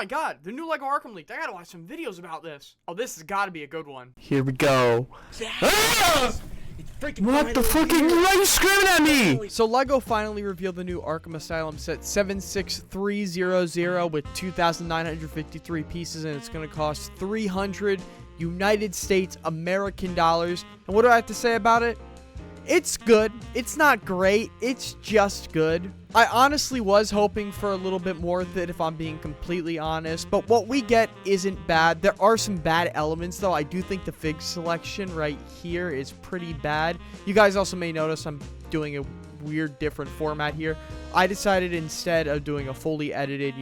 my god, the new Lego Arkham leaked. I gotta watch some videos about this. Oh, this has gotta be a good one. Here we go. Ah! What the fucking? Why are you screaming at me? So Lego finally revealed the new Arkham Asylum set 76300 with 2,953 pieces, and it's gonna cost 300 United States American dollars. And what do I have to say about it? It's good. It's not great. It's just good. I honestly was hoping for a little bit more with it, if I'm being completely honest. But what we get isn't bad. There are some bad elements, though. I do think the fig selection right here is pretty bad. You guys also may notice I'm doing a weird, different format here. I decided instead of doing a fully edited,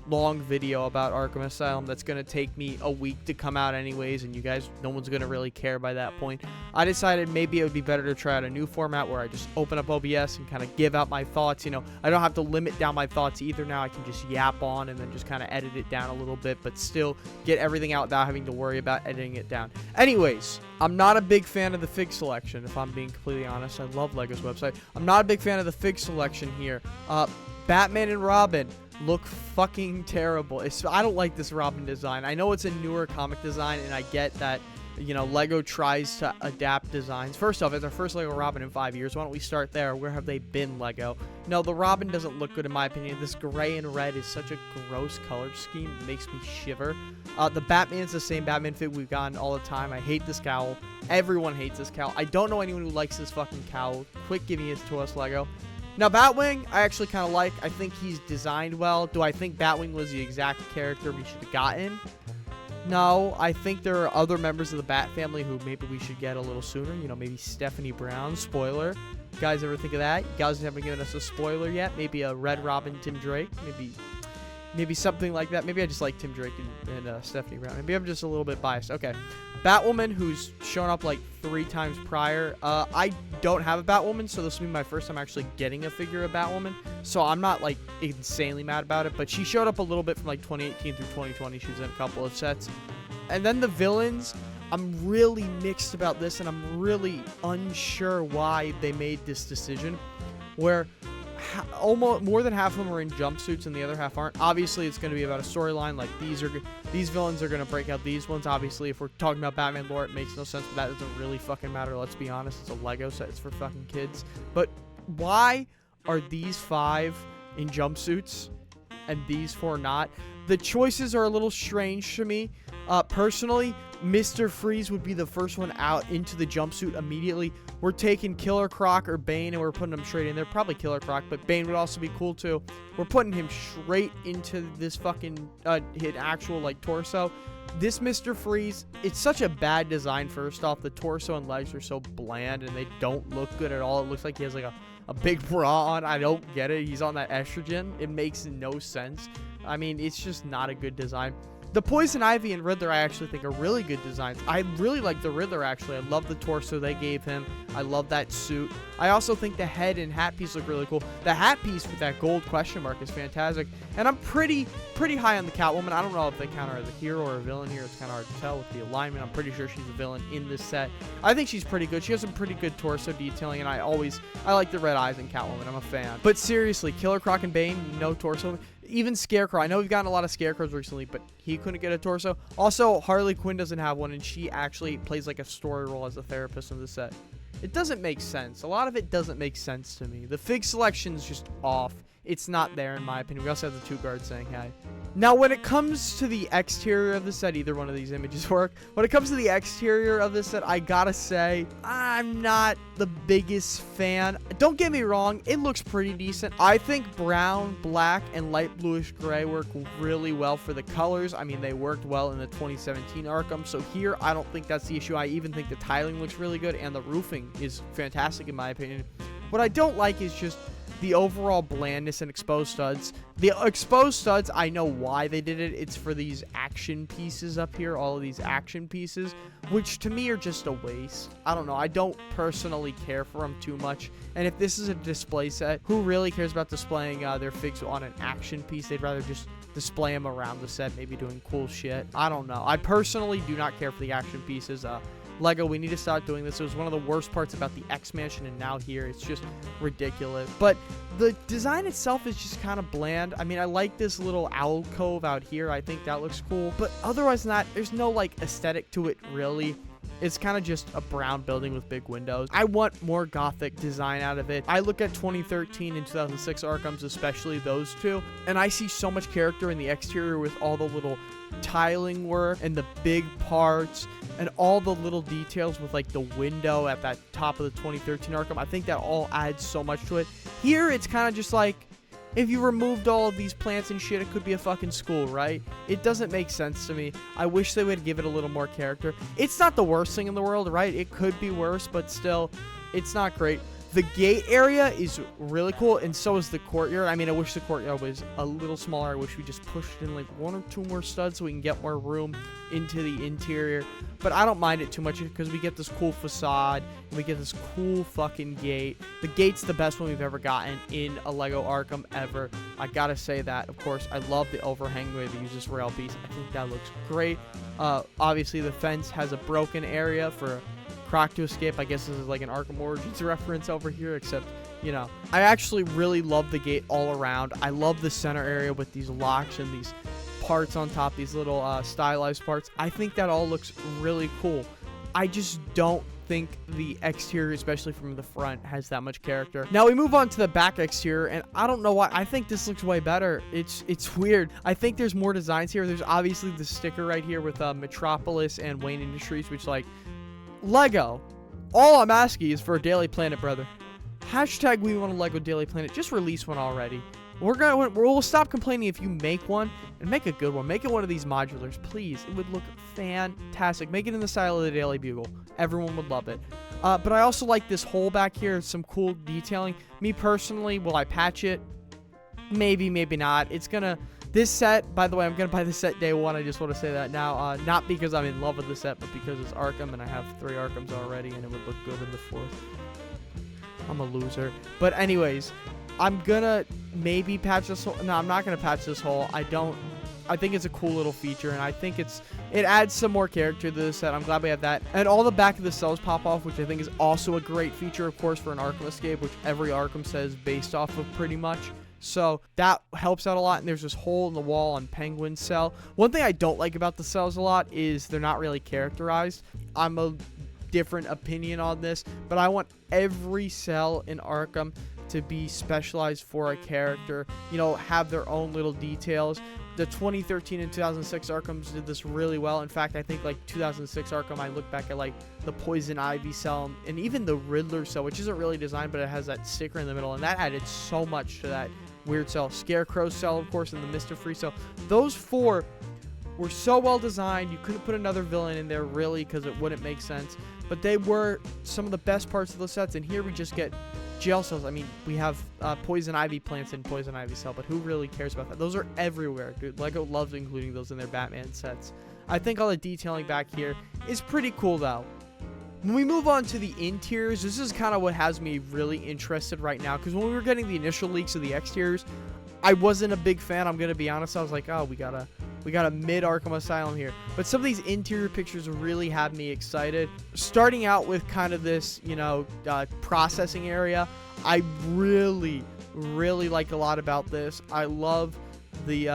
long video about Arkham Asylum that's going to take me a week to come out anyways, and you guys, no one's going to really care by that point. I decided maybe it would be better to try out a new format where I just open up OBS and kind of give out my thoughts. I don't have to limit down my thoughts either now. I can just yap on and then just kind of edit it down a little bit, but still get everything out without having to worry about editing it down. Anyways, I'm not a big fan of the fig selection, if I'm being completely honest. I love Lego's website. I'm not a big fan of the fig selection here. Batman and Robin look fucking terrible. I don't like this Robin design. I know it's a newer comic design, and I get that, Lego tries to adapt designs. First off, it's our first Lego Robin in 5 years. Why don't we start there? Where have they been, Lego? No, the Robin doesn't look good in my opinion. This gray and red is such a gross color scheme. It makes me shiver. The Batman's the same Batman fit we've gotten all the time. I hate this cowl. Everyone hates this cowl. I don't know anyone who likes this fucking cowl. Quit giving it to us, Lego. Now, Batwing, I actually kind of like. I think he's designed well. Do I think Batwing was the exact character we should have gotten? No, I think there are other members of the Bat family who maybe we should get a little sooner. Maybe Stephanie Brown, spoiler. You guys ever think of that? You guys haven't given us a spoiler yet. Maybe a Red Robin, Tim Drake. Maybe something like that. Maybe I just like Tim Drake and Stephanie Brown. Maybe I'm just a little bit biased. Okay. Batwoman, who's shown up like 3 times prior. I don't have a Batwoman, so this will be my first time actually getting a figure of Batwoman. So I'm not like insanely mad about it, but she showed up a little bit from like 2018 through 2020. She was in a couple of sets. And then the villains, I'm really mixed about this, and I'm really unsure why they made this decision where almost more than half of them are in jumpsuits and the other half aren't. Obviously, it's going to be about a storyline. Like these villains are going to break out these ones. Obviously, if we're talking about Batman lore, it makes no sense, but that doesn't really fucking matter. Let's be honest. It's a Lego set. It's for fucking kids. But why are these 5 in jumpsuits and these 4 not? The choices are a little strange to me. Personally, Mr. Freeze would be the first one out into the jumpsuit immediately. We're taking Killer Croc or Bane, and we're putting them straight in there. Probably Killer Croc, but Bane would also be cool too. We're putting him straight into this fucking his actual like torso. This Mr. Freeze, it's such a bad design. First off, the torso and legs are so bland, and they don't look good at all. It looks like he has like a big bra on. I don't get it. He's on that estrogen. It makes no sense. I mean, it's just not a good design. The Poison Ivy and Riddler I actually think are really good designs. I really like the Riddler, actually. I love the torso they gave him. I love that suit. I also think the head and hat piece look really cool. The hat piece with that gold question mark is fantastic. And I'm pretty high on the Catwoman. I don't know if they count her as a hero or a villain here. It's kind of hard to tell with the alignment. I'm pretty sure she's a villain in this set. I think she's pretty good. She has some pretty good torso detailing, and I like the red eyes in Catwoman. I'm a fan. But seriously, Killer Croc and Bane, no torso. Even Scarecrow. I know we've gotten a lot of Scarecrows recently, but he couldn't get a torso. Also, Harley Quinn doesn't have one, and she actually plays like a story role as a therapist in the set. It doesn't make sense. A lot of it doesn't make sense to me. The fig selection is just off. It's not there in my opinion. We also have the 2 guards saying hi. Now, when it comes to the exterior of the set, either one of these images work. When it comes to the exterior of this set, I gotta say, I'm not the biggest fan. Don't get me wrong, it looks pretty decent. I think brown, black, and light bluish gray work really well for the colors. I mean, they worked well in the 2017 Arkham, so here, I don't think that's the issue. I even think the tiling looks really good, and the roofing is fantastic in my opinion. What I don't like is just the overall blandness and exposed studs. The exposed studs, I know why they did it. It's for these action pieces up here, all of these action pieces, which to me are just a waste. I don't know. I don't personally care for them too much. And if this is a display set, who really cares about displaying their figs on an action piece? They'd rather just display them around the set, maybe doing cool shit. I don't know. I personally do not care for the action pieces. Lego, we need to start doing this. It was one of the worst parts about the X Mansion, and now here it's just ridiculous. But the design itself is just kind of bland. I mean, I like this little alcove out here. I think that looks cool. But otherwise than that, there's no like aesthetic to it really. It's kind of just a brown building with big windows. I want more gothic design out of it. I look at 2013 and 2006 Arkhams, especially those two, and I see so much character in the exterior with all the little tiling work and the big parts and all the little details with like the window at that top of the 2013 Arkham. I think that all adds so much to it. Here, it's kind of just like, if you removed all of these plants and shit, it could be a fucking school, right? It doesn't make sense to me. I wish they would give it a little more character. It's not the worst thing in the world, right? It could be worse, but still, it's not great. The gate area is really cool, and so is the courtyard. I mean, I wish the courtyard was a little smaller. I wish we just pushed in like 1 or 2 more studs so we can get more room into the interior. But I don't mind it too much because we get this cool facade, and we get this cool fucking gate. The gate's the best one we've ever gotten in a Lego Arkham ever. I gotta say that. Of course, I love the overhang the way they use this rail piece. I think that looks great. Obviously, the fence has a broken area for Croc to escape. I guess this is like an Arkham Origins reference over here, except, you know, I actually really love the gate all around. I love the center area with these locks and these parts on top, these little stylized parts. I think that all looks really cool. I just don't think the exterior, especially from the front, has that much character. Now we move on to the back exterior, and I don't know why. I think this looks way better. It's weird. I think there's more designs here. There's obviously the sticker right here with Metropolis and Wayne Industries, which, like, Lego, all I'm asking is for a Daily Planet, brother. Hashtag we want a Lego Daily Planet. Just release one already. We'll stop complaining if you make one, and make a good one. Make it one of these modulars, please. It would look fantastic. Make it in the style of the Daily Bugle. Everyone would love it. But I also like this hole back here. Some cool detailing. Me personally, will I patch it? Maybe, maybe not. It's gonna... This set, by the way, I'm going to buy this set day one. I just want to say that now. Not because I'm in love with the set, but because it's Arkham, and I have 3 Arkhams already, and it would look good in the 4th. I'm a loser. But anyways, I'm going to maybe patch this hole. No, I'm not going to patch this hole. I think it's a cool little feature, and I think it adds some more character to this set. I'm glad we have that. And all the back of the cells pop off, which I think is also a great feature, of course, for an Arkham Escape, which every Arkham set is based off of pretty much. So that helps out a lot. And there's this hole in the wall on Penguin's cell. One thing I don't like about the cells a lot is they're not really characterized. I'm a different opinion on this, but I want every cell in Arkham to be specialized for a character, you know, have their own little details. The 2013 and 2006 Arkhams did this really well. In fact, I think like 2006 Arkham, I look back at like the Poison Ivy cell and even the Riddler cell, which isn't really designed, but it has that sticker in the middle, and that added so much to that weird cell. Scarecrow cell, of course, and the Mr. Freeze cell. Those 4 were so well designed. You couldn't put another villain in there really because it wouldn't make sense. But they were some of the best parts of the sets. And here we just get jail cells. I mean, we have Poison Ivy plants in Poison Ivy cell, but who really cares about that? Those are everywhere, dude. Lego loves including those in their Batman sets. I think all the detailing back here is pretty cool, though. When we move on to the interiors, this is kind of what has me really interested right now, because when we were getting the initial leaks of the exteriors, I wasn't a big fan. I'm going to be honest. I was like, oh, we got a mid Arkham Asylum here. But some of these interior pictures really have me excited. Starting out with kind of this, you know, processing area, I really like a lot about this. I love the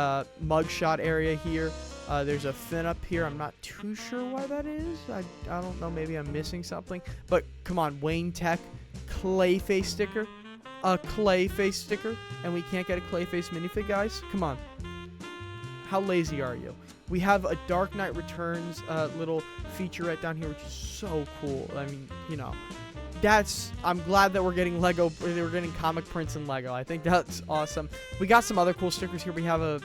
mugshot area here. There's a fin up here. I'm not too sure why that is. I don't know. Maybe I'm missing something. But come on, Wayne Tech Clayface sticker. A Clayface sticker. And we can't get a Clayface minifig, guys. Come on. How lazy are you? We have a Dark Knight Returns little featurette down here, which is so cool. I mean, you know. I'm glad that we're getting comic prints in Lego. I think that's awesome. We got some other cool stickers here. We have a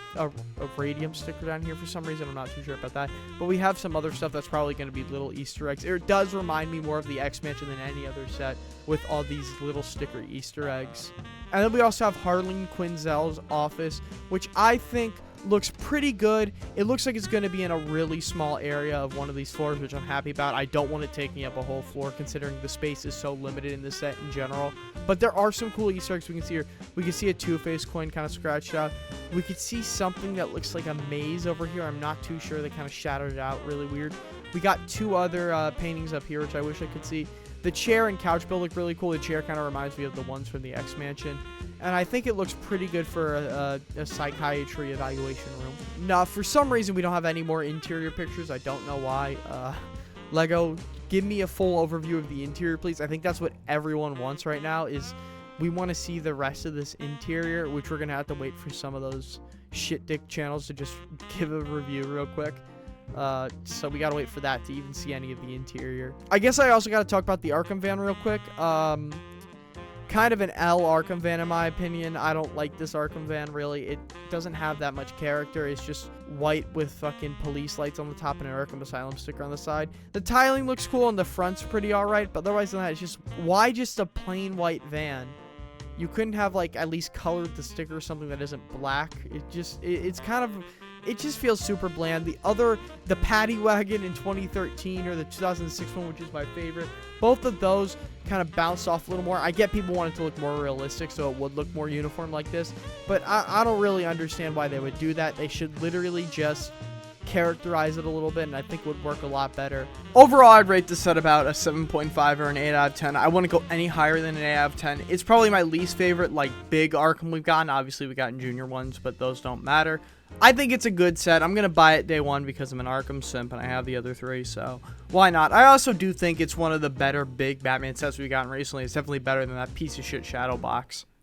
radium sticker down here for some reason. I'm not too sure about that. But we have some other stuff that's probably going to be little Easter eggs. It does remind me more of the X Mansion than any other set with all these little sticker Easter eggs. And then we also have Harleen Quinzel's office, which I think looks pretty good. It looks like it's going to be in a really small area of one of these floors, which I'm happy about. I don't want it taking up a whole floor considering the space is so limited in this set in general. But there are some cool Easter eggs we can see here. We can see a Two-Face coin kind of scratched out. We could see something that looks like a maze over here. I'm not too sure. They kind of shadowed it out really weird. We got two other paintings up here, which I wish I could see. The chair and couch build look really cool. The chair kind of reminds me of the ones from the X Mansion. And I think it looks pretty good for a psychiatry evaluation room. Now, for some reason, we don't have any more interior pictures. I don't know why. Lego, give me a full overview of the interior, please. I think that's what everyone wants right now is we want to see the rest of this interior, which we're going to have to wait for some of those shit dick channels to just give a review real quick. So we gotta wait for that to even see any of the interior. I guess I also gotta talk about the Arkham van real quick. Kind of an L Arkham van in my opinion. I don't like this Arkham van really. It doesn't have that much character. It's just white with fucking police lights on the top and an Arkham Asylum sticker on the side. The tiling looks cool and the front's pretty alright, but otherwise than that, it's just, why just a plain white van? You couldn't have like at least colored the sticker or something that isn't black. It's kind of, it just feels super bland. The Paddy Wagon in 2013 or the 2006 one, which is my favorite, both of those kind of bounced off a little more. I get people want it to look more realistic, so it would look more uniform like this, but I don't really understand why they would do that. They should literally just characterize it a little bit, and I think it would work a lot better. Overall, I'd rate this set about a 7.5 or an 8 out of 10. I want to go any higher than an 8 out of 10. It's probably my least favorite, like, big Arkham we've gotten. Obviously, we've gotten junior ones, but those don't matter. I think it's a good set. I'm going to buy it day one because I'm an Arkham simp and I have the other three, so why not? I also do think it's one of the better big Batman sets we've gotten recently. It's definitely better than that piece of shit Shadow box.